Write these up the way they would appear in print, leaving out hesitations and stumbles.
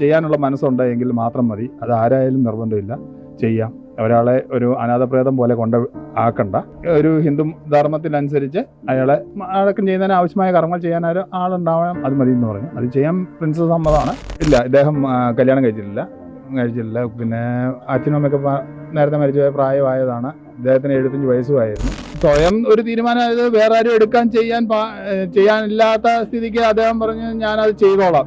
ചെയ്യാനുള്ള മനസ്സുണ്ടെങ്കിൽ മാത്രം മതി. അത് ആരായാലും നിർബന്ധമില്ല, ചെയ്യാം. ഒരാളെ ഒരു അനാഥപ്രേതം പോലെ ആക്കണ്ട. ഒരു ഹിന്ദു ധർമ്മത്തിനനുസരിച്ച് അയാളെ അടക്കം ചെയ്യുന്നതിന് ആവശ്യമായ കർമ്മങ്ങൾ ചെയ്യാൻ ആളുണ്ടാവാം, അത് മതി എന്ന് പറഞ്ഞു. അത് ചെയ്യാൻ പ്രിൻസ് സമ്മതമാണ്. ഇല്ല, ഇദ്ദേഹം കല്യാണം കഴിച്ചിട്ടില്ല. പിന്നെ അച്ഛനും അമ്മയൊക്കെ നേരത്തെ മരിച്ചുപോയ പ്രായമായതാണ്. ഇദ്ദേഹത്തിന് 75 വയസ്സുമായിരുന്നു. സ്വയം ഒരു തീരുമാനം അത് വേറെ ആരും എടുക്കാൻ ചെയ്യാനില്ലാത്ത സ്ഥിതിക്ക് അദ്ദേഹം പറഞ്ഞു ഞാനത് ചെയ്തോളാം.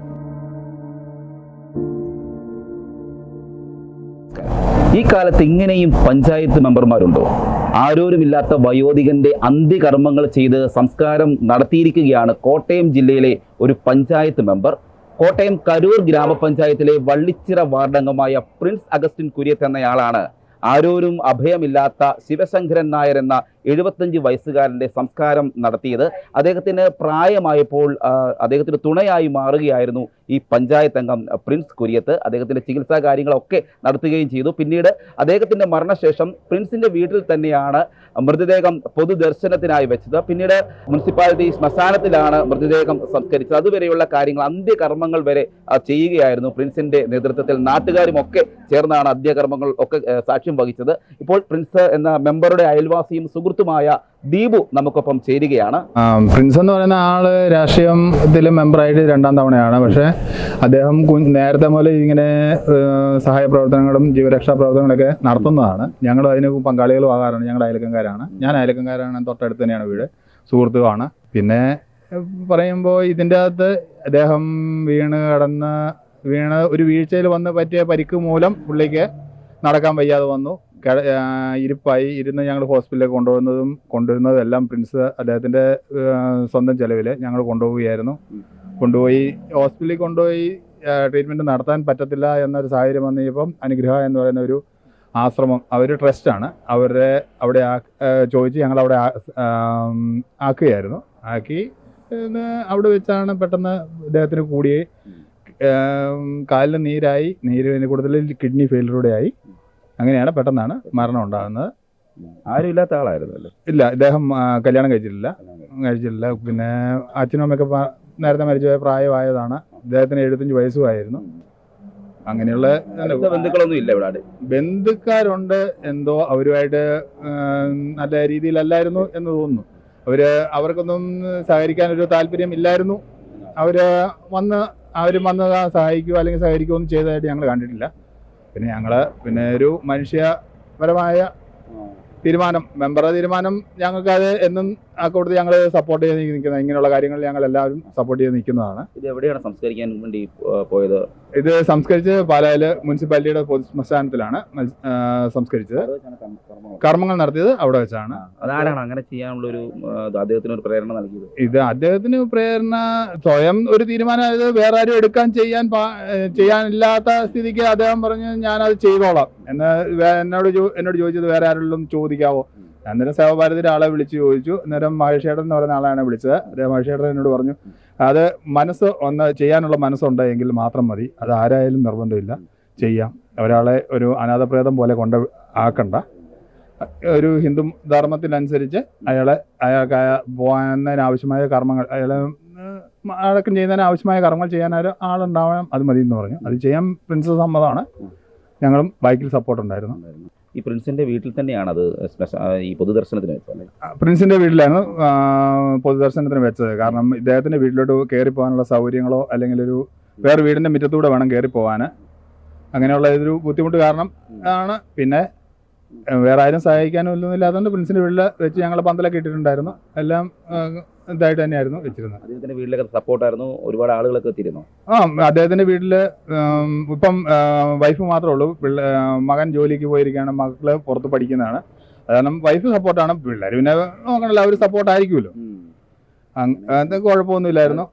ഈ കാലത്ത് ഇങ്ങനെയും പഞ്ചായത്ത് മെമ്പർമാരുണ്ടോ? ആരോരുമില്ലാത്ത വയോധികന്റെ അന്ത്യകർമ്മങ്ങൾ ചെയ്ത് സംസ്കാരം നടത്തിയിരിക്കുകയാണ് കോട്ടയം ജില്ലയിലെ ഒരു പഞ്ചായത്ത് മെമ്പർ. കോട്ടയം കരൂർ ഗ്രാമപഞ്ചായത്തിലെ വള്ളിച്ചിറ വാർഡംഗമായ പ്രിൻസ് അഗസ്റ്റിൻ കുര്യത്ത് എന്നയാളാണ് ആരോരും അഭയമില്ലാത്ത ശിവശങ്കരൻ നായർ എന്ന 75 വയസ്സുകാരൻ്റെ സംസ്കാരം നടത്തിയത്. അദ്ദേഹത്തിന് പ്രായമായപ്പോൾ അദ്ദേഹത്തിന് തുണയായി മാറുകയായിരുന്നു ഈ പഞ്ചായത്ത് അംഗം പ്രിൻസ് കുര്യത്ത്. അദ്ദേഹത്തിൻ്റെ ചികിത്സാ കാര്യങ്ങളൊക്കെ നടത്തുകയും ചെയ്തു. പിന്നീട് അദ്ദേഹത്തിൻ്റെ മരണശേഷം പ്രിൻസിൻ്റെ വീട്ടിൽ തന്നെയാണ് മൃതദേഹം പൊതുദർശനത്തിനായി വെച്ചത്. പിന്നീട് മുനിസിപ്പാലിറ്റി ശ്മശാനത്തിലാണ് മൃതദേഹം സംസ്കരിച്ചത്. അതുവരെയുള്ള കാര്യങ്ങൾ, അന്ത്യകർമ്മങ്ങൾ വരെ ചെയ്യുകയായിരുന്നു പ്രിൻസിൻ്റെ നേതൃത്വത്തിൽ. നാട്ടുകാരുമൊക്കെ ചേർന്നാണ് അന്ത്യകർമ്മങ്ങൾ ഒക്കെ സാക്ഷ്യം വഹിച്ചത്. ഇപ്പോൾ പ്രിൻസ് എന്ന മെമ്പറുടെ അയൽവാസിയും സുഹൃത്തുമായ ദീപു നമുക്കൊപ്പം ചേരുകയാണ്. പ്രിൻസ് എന്ന് പറയുന്ന ആള് രാഷ്ട്രീയത്തിൽ മെമ്പറായിട്ട് 2ാം തവണയാണ്. പക്ഷേ അദ്ദേഹം നേരത്തെ മുതൽ ഇങ്ങനെ സഹായ പ്രവർത്തനങ്ങളും ജീവരക്ഷാ പ്രവർത്തനങ്ങളൊക്കെ നടത്തുന്നതാണ്. ഞങ്ങളും അതിന് പങ്കാളികളും ആകാറാണ്. ഞങ്ങളുടെ അയൽക്കാരാണ്. ഞാൻ അയൽക്കാരാണ്, തൊട്ടടുത്ത് തന്നെയാണ് വീട്, സുഹൃത്തുമാണ്. പിന്നെ പറയുമ്പോൾ ഇതിൻ്റെ അകത്ത് അദ്ദേഹം വീണ് ഒരു വീഴ്ചയിൽ വന്ന് പറ്റിയ പരിക്ക് മൂലം പുള്ളിക്ക് നടക്കാൻ വയ്യാതെ വന്നു. ഇരുപ്പായി ഇരുന്ന് ഞങ്ങൾ ഹോസ്പിറ്റലിലേക്ക് കൊണ്ടുവരുന്നതും എല്ലാം പ്രിൻസ് അദ്ദേഹത്തിൻ്റെ സ്വന്തം ചെലവിൽ ഞങ്ങൾ കൊണ്ടുപോയി ഹോസ്പിറ്റലിൽ ട്രീറ്റ്മെൻറ്റ് നടത്താൻ പറ്റത്തില്ല എന്നൊരു സാഹചര്യം വന്നു കഴിഞ്ഞപ്പം അനുഗ്രഹ എന്ന് പറയുന്ന ഒരു ആശ്രമം, അവർ ട്രസ്റ്റാണ്, അവിടെ ചോദിച്ച് ഞങ്ങളവിടെ ആക്കി അവിടെ വെച്ചാണ് പെട്ടെന്ന് ഇദ്ദേഹത്തിന് കൂടി കാലിന് നീരിന് കൂടുതൽ കിഡ്നി ഫെയിലറൂടെ ആയി. അങ്ങനെയാണ് പെട്ടെന്നാണ് മരണം ഉണ്ടാകുന്നത്. ആരും ഇല്ലാത്ത ആളായിരുന്നല്ലോ? ഇല്ല, ഇദ്ദേഹം കല്യാണം കഴിച്ചിട്ടില്ല. പിന്നെ അച്ഛനും അമ്മയൊക്കെ നേരത്തെ മരിച്ചുപോയ പ്രായമായതാണ്. ഇദ്ദേഹത്തിന് 75 വയസ്സുമായിരുന്നു. അങ്ങനെയുള്ള ബന്ധുക്കളൊന്നും ഇല്ല ഇവിടെ? ബന്ധുക്കാരുണ്ട്, എന്തോ അവരുമായിട്ട് നല്ല രീതിയിലല്ലായിരുന്നു എന്ന് തോന്നുന്നു. അവർക്കൊന്നും സഹകരിക്കാനൊരു താല്പര്യം ഇല്ലായിരുന്നു. അവർ വന്ന് സഹായിക്കുകയോ അല്ലെങ്കിൽ സഹകരിക്കുകയോ ഒന്നും ചെയ്തതായിട്ട് ഞങ്ങൾ കണ്ടിട്ടില്ല. പിന്നെ ഒരു മനുഷ്യപരമായ തീരുമാനം, മെമ്പറുടെ തീരുമാനം, ഞങ്ങൾക്കത് എന്നും ആ കൂട്ടത്തിൽ ഞങ്ങൾ സപ്പോർട്ട് ചെയ്ത് നിൽക്കുന്നത്. ഇങ്ങനെയുള്ള കാര്യങ്ങൾ ഞങ്ങൾ എല്ലാവരും സപ്പോർട്ട് ചെയ്ത് നിൽക്കുന്നതാണ്. ഇത് എവിടെയാണ് സംസ്കരിക്കാൻ വേണ്ടി പോയത്? ഇത് സംസ്കരിച്ച് പാലായില് മുനിസിപ്പാലിറ്റിയുടെ പൊതു ശ്മശാനത്തിലാണ് സംസ്കരിച്ചത്. കർമ്മങ്ങൾ നടത്തിയത് അവിടെ വെച്ചാണ്. അതാരാണ് അങ്ങനെ ചെയ്യാനുള്ള അദ്ദേഹത്തിന് ഒരു പ്രേരണ നൽകിയത്? ഇത് അദ്ദേഹത്തിന് പ്രേരണ സ്വയം ഒരു തീരുമാനം അത് വേറെ ആരും എടുക്കാൻ ചെയ്യാനില്ലാത്ത സ്ഥിതിക്ക് അദ്ദേഹം പറഞ്ഞു ഞാനത് ചെയ്തോളാം എന്ന് എന്നോട് ചോദിച്ചത് വേറെ ആരെങ്കിലും ചോദിക്കാവോ? അന്നേരം സേവാഭാരതിയുടെ ആളെ വിളിച്ച് ചോദിച്ചു. അന്നേരം മഹേഷേട്ടൻ എന്ന് പറയുന്ന ആളാണ് വിളിച്ചത്. മഹേഷേട്ടൻ എന്നോട് പറഞ്ഞു അത് ചെയ്യാനുള്ള മനസ്സുണ്ടെങ്കിൽ മാത്രം മതി, അത് ആരായാലും നിർബന്ധമില്ല, ചെയ്യാം. ഒരാളെ ഒരു അനാഥപ്രേതം പോലെ ആക്കണ്ട. ഒരു ഹിന്ദു ധർമ്മത്തിനനുസരിച്ച് അയാൾക്ക് പോകുന്നതിന് ആവശ്യമായ കർമ്മങ്ങൾ, അയാളെ അടക്കം ചെയ്യുന്നതിന് ആവശ്യമായ കർമ്മങ്ങൾ ചെയ്യാൻ ആളുണ്ടാവാം, അത് മതി എന്ന് പറഞ്ഞു. അത് ചെയ്യാൻ പ്രിൻസ് സമ്മതമാണ്. ഞങ്ങളും ബൈക്കിൽ സപ്പോർട്ട് ഉണ്ടായിരുന്നു. ഈ പ്രിൻസിന്റെ വീട്ടിൽ തന്നെയാണ് അത് ഈ പൊതുദർശനത്തിന് വെച്ചത്? പ്രിൻസിന്റെ വീട്ടിലാണ് പൊതുദർശനത്തിന് വെച്ചത്. കാരണം ഇദ്ദേഹത്തിന്റെ വീട്ടിലോട്ട് കയറി പോകാനുള്ള സൗകര്യങ്ങളോ അല്ലെങ്കിൽ വേറെ വീടിന്റെ മുറ്റത്തൂടെ വേണം കയറി പോകാൻ. അങ്ങനെയുള്ള ഇതൊരു ബുദ്ധിമുട്ട് കാരണം ആണ്. പിന്നെ വേറെ ആരും സഹായിക്കാനും ഇല്ലാത്തതുകൊണ്ട് പ്രിൻസിന്റെ വീട്ടിൽ വെച്ച് ഞങ്ങൾ പന്തലൊക്കെ ഇട്ടിട്ടുണ്ടായിരുന്നു. എല്ലാം ഇതായിട്ട് തന്നെയായിരുന്നു വെച്ചിരുന്നത്. അദ്ദേഹത്തിന്റെ വീട്ടിലൊക്കെ സപ്പോർട്ടായിരുന്നു? ഒരുപാട് ആളുകളൊക്കെ എത്തിയിരുന്നു? അദ്ദേഹത്തിന്റെ വീട്ടില് ഇപ്പം വൈഫ് മാത്രമേ ഉള്ളൂ. മകൻ ജോലിക്ക് പോയിരിക്കുകയാണ്, മക്കള് പുറത്ത് പഠിക്കുന്നതാണ്. കാരണം വൈഫ് സപ്പോർട്ടാണ്. പിള്ളേർ പിന്നെ നോക്കണല്ലോ, അവർ സപ്പോർട്ടായിരിക്കുമല്ലോ. അങ്ങനത്തെ കുഴപ്പമൊന്നുമില്ലായിരുന്നു.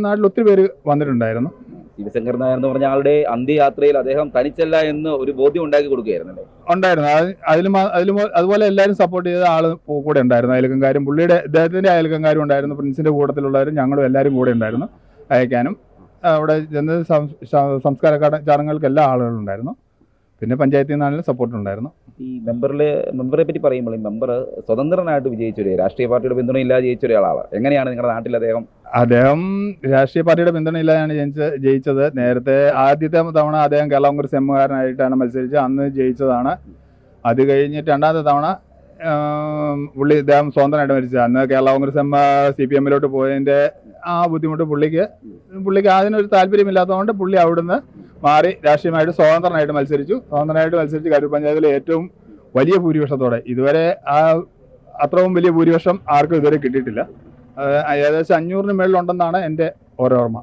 നാട്ടിൽ ഒത്തിരി പേര് വന്നിട്ടുണ്ടായിരുന്നു. ശിവശങ്കർ നായർ എന്ന് പറഞ്ഞ ആളുടെ അന്ത്യയാത്രയിൽ അദ്ദേഹം തനിച്ചല്ല എന്ന് ഒരു ബോധ്യം ഉണ്ടാക്കി കൊടുക്കുകയായിരുന്നല്ലേ? ഉണ്ടായിരുന്നു. അതുപോലെ എല്ലാവരും സപ്പോർട്ട് ചെയ്ത ആള് കൂടെ ഉണ്ടായിരുന്നു. അയൽക്കാരും ഇദ്ദേഹത്തിന്റെ അയൽക്കാരും ഉണ്ടായിരുന്നു. പ്രിൻസിന്റെ കൂട്ടത്തിലുള്ളവരും ഞങ്ങളും എല്ലാവരും കൂടെ ഉണ്ടായിരുന്നു. അയക്കാനും അവിടെ ചെന്ന് സംസ്കാര ചടങ്ങുകൾക്ക് എല്ലാ ആളുകളും ഉണ്ടായിരുന്നു. പിന്നെ പഞ്ചായത്തിൽ നിന്നാണെങ്കിലും സപ്പോർട്ട് ഉണ്ടായിരുന്നു. ഈ മെമ്പറെ പറ്റി പറയുമ്പോൾ ഈ മെമ്പർ സ്വതന്ത്രനായിട്ട് വിജയിച്ചൊരു രാഷ്ട്രീയ പാർട്ടിയുടെ പിന്തുണയില്ലാതെ ജയിച്ച ഒരാളാണ്. എങ്ങനെയാണ് നിങ്ങളുടെ നാട്ടിൽ അദ്ദേഹം രാഷ്ട്രീയ പാർട്ടിയുടെ പിന്തുണയില്ലാതെയാണ് ജയിച്ചത്. നേരത്തെ ആദ്യത്തെ തവണ അദ്ദേഹം കേരള കോൺഗ്രസ് എമ്മുകാരനായിട്ടാണ് മത്സരിച്ചത്, അന്ന് ജയിച്ചതാണ്. അത് കഴിഞ്ഞിട്ട് രണ്ടാമത്തെ തവണ അദ്ദേഹം സ്വതന്ത്രമായിട്ട് മരിച്ചത്. അന്ന് കേരള കോൺഗ്രസ് എം CPM-ലോട്ട് പോയതിൻ്റെ ആ ബുദ്ധിമുട്ട് പുള്ളിക്ക് അതിനൊരു താല്പര്യമില്ലാത്തതുകൊണ്ട് പുള്ളി അവിടുന്ന് മാറി രാഷ്ട്രീയമായിട്ട് സ്വതന്ത്രനായിട്ട് മത്സരിച്ചു. കരൂർ പഞ്ചായത്തിലെ ഏറ്റവും വലിയ ഭൂരിപക്ഷത്തോടെ, ഇതുവരെ അത്രയും വലിയ ഭൂരിപക്ഷം ആർക്കും ഇതുവരെ കിട്ടിയിട്ടില്ല. ഏകദേശം 500-ന് മേളിലുണ്ടെന്നാണ് എൻ്റെ ഓരോർമ്മ.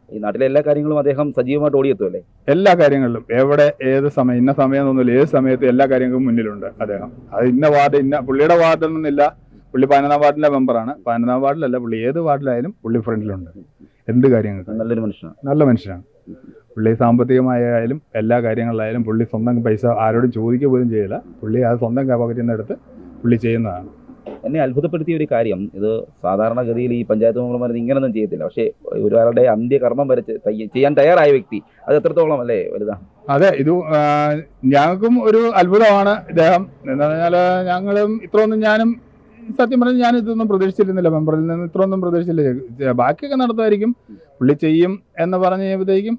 ഈ നാട്ടിലെ എല്ലാ കാര്യങ്ങളും അദ്ദേഹം സജീവമായിട്ട് ഓടിയെത്തുമല്ലേ? എല്ലാ കാര്യങ്ങളിലും, എവിടെ, ഏത് സമയം, ഇന്ന സമയം എന്നൊന്നുമില്ല, ഏത് സമയത്ത് എല്ലാ കാര്യങ്ങളും മുന്നിലുണ്ട് അദ്ദേഹം. അത് ഇന്ന വാർഡ്, പുള്ളിയുടെ വാർഡിൽ നിന്നില്ല. പുള്ളി 11-ാം വാർഡിലെ മെമ്പറാണ്. 11-ാം വാർഡിലല്ല, പുള്ളി ഏത് വാർഡിലായാലും പുള്ളി ഫ്രണ്ടിലുണ്ട്. എന്ത് കാര്യങ്ങൾക്ക് നല്ല മനുഷ്യനാണ് പുള്ളി. സാമ്പത്തികമായാലും എല്ലാ കാര്യങ്ങളിലായാലും പുള്ളി സ്വന്തം പൈസ ആരോടും ചോദിക്കുക പോലും ചെയ്യില്ല. പുള്ളി അത് സ്വന്തം പോക്കറ്റിൽ നിന്ന് എടുത്ത് പുള്ളി ചെയ്യുന്നതാണ്. എന്നെ അത്ഭുതപ്പെടുത്തിയ ഒരു കാര്യം, ഇത് സാധാരണഗതിയിൽ ഈ പഞ്ചായത്ത് മെമ്പർമാർ ഇങ്ങനൊന്നും ചെയ്യത്തില്ല. പക്ഷേ ഒരാളുടെ അന്ത്യകർമ്മം വരെ ചെയ്യാൻ തയ്യാറായ വ്യക്തി, അത് എത്രത്തോളം അല്ലേ വലുതാണ്? അതെ, ഇത് ഞങ്ങൾക്കും ഒരു അത്ഭുതമാണ് ഇദ്ദേഹം. എന്താ പറഞ്ഞാൽ ഞങ്ങളും ഞാനും സത്യം പറഞ്ഞാൽ ഞാൻ ഇതൊന്നും പ്രതീക്ഷിച്ചിരുന്നില്ല. മെമ്പറിൽ നിന്ന് ഇത്രയൊന്നും പ്രതീക്ഷിച്ചില്ല. ബാക്കിയൊക്കെ നടത്തുമായിരിക്കും, പുള്ളി ചെയ്യും എന്ന് പറഞ്ഞു കഴിയുമ്പോഴത്തേക്കും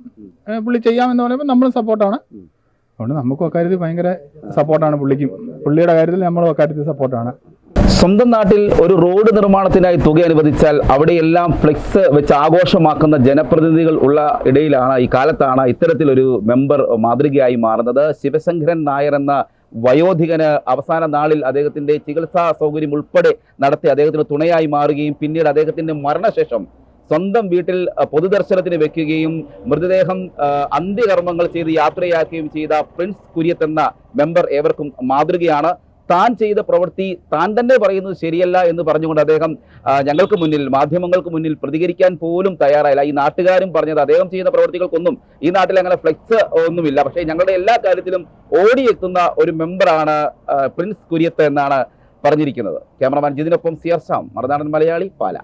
പുള്ളി ചെയ്യാമെന്ന് പറയുമ്പോൾ നമ്മൾ സപ്പോർട്ടാണ്. അതുകൊണ്ട് നമുക്കും അക്കാര്യത്തിൽ ഭയങ്കര സപ്പോർട്ടാണ്. പുള്ളിയുടെ കാര്യത്തിൽ നമ്മളും അക്കാര്യത്തിൽ സപ്പോർട്ടാണ്. സ്വന്തം നാട്ടിൽ ഒരു റോഡ് നിർമ്മാണത്തിനായി തുക അനുവദിച്ചാൽ അവിടെയെല്ലാം ഫ്ലെക്സ് വെച്ച് ആഘോഷമാക്കുന്ന ജനപ്രതിനിധികൾ ഉള്ള ഇടയിലാണ്, ഈ കാലത്താണ് ഇത്തരത്തിലൊരു മെമ്പർ മാതൃകയായി മാറുന്നത്. ശിവശങ്കരൻ നായർ എന്ന വയോധികന് അവസാന നാളിൽ അദ്ദേഹത്തിൻ്റെ ചികിത്സാ സൗകര്യം ഉൾപ്പെടെ നടത്തി അദ്ദേഹത്തിന് തുണയായി മാറുകയും പിന്നീട് അദ്ദേഹത്തിൻ്റെ മരണശേഷം സ്വന്തം വീട്ടിൽ പൊതുദർശനത്തിന് വെക്കുകയും മൃതദേഹം അന്ത്യകർമ്മങ്ങൾ ചെയ്ത് യാത്രയാക്കുകയും ചെയ്ത പ്രിൻസ് കുര്യത്ത് എന്ന മെമ്പർ ഏവർക്കും മാതൃകയാണ്. താൻ ചെയ്ത പ്രവൃത്തി താൻ തന്നെ പറയുന്നത് ശരിയല്ല എന്ന് പറഞ്ഞുകൊണ്ട് അദ്ദേഹം ഞങ്ങൾക്ക് മുന്നിൽ, മാധ്യമങ്ങൾക്ക് മുന്നിൽ പ്രതികരിക്കാൻ പോലും തയ്യാറായില്ല. ഈ നാട്ടുകാരും പറഞ്ഞത് അദ്ദേഹം ചെയ്യുന്ന പ്രവൃത്തികൾക്കൊന്നും ഈ നാട്ടിൽ അങ്ങനെ ഫ്ലെക്സ് ഒന്നുമില്ല, പക്ഷേ ഞങ്ങളുടെ എല്ലാ കാര്യത്തിലും ഓടിയെത്തുന്ന ഒരു മെമ്പറാണ് പ്രിൻസ് കുര്യത്ത് എന്നാണ് പറഞ്ഞിരിക്കുന്നത്. ക്യാമറമാൻ ജിതിനൊപ്പം CR ശ്യാം, മറുനാടൻ മലയാളി, പാല.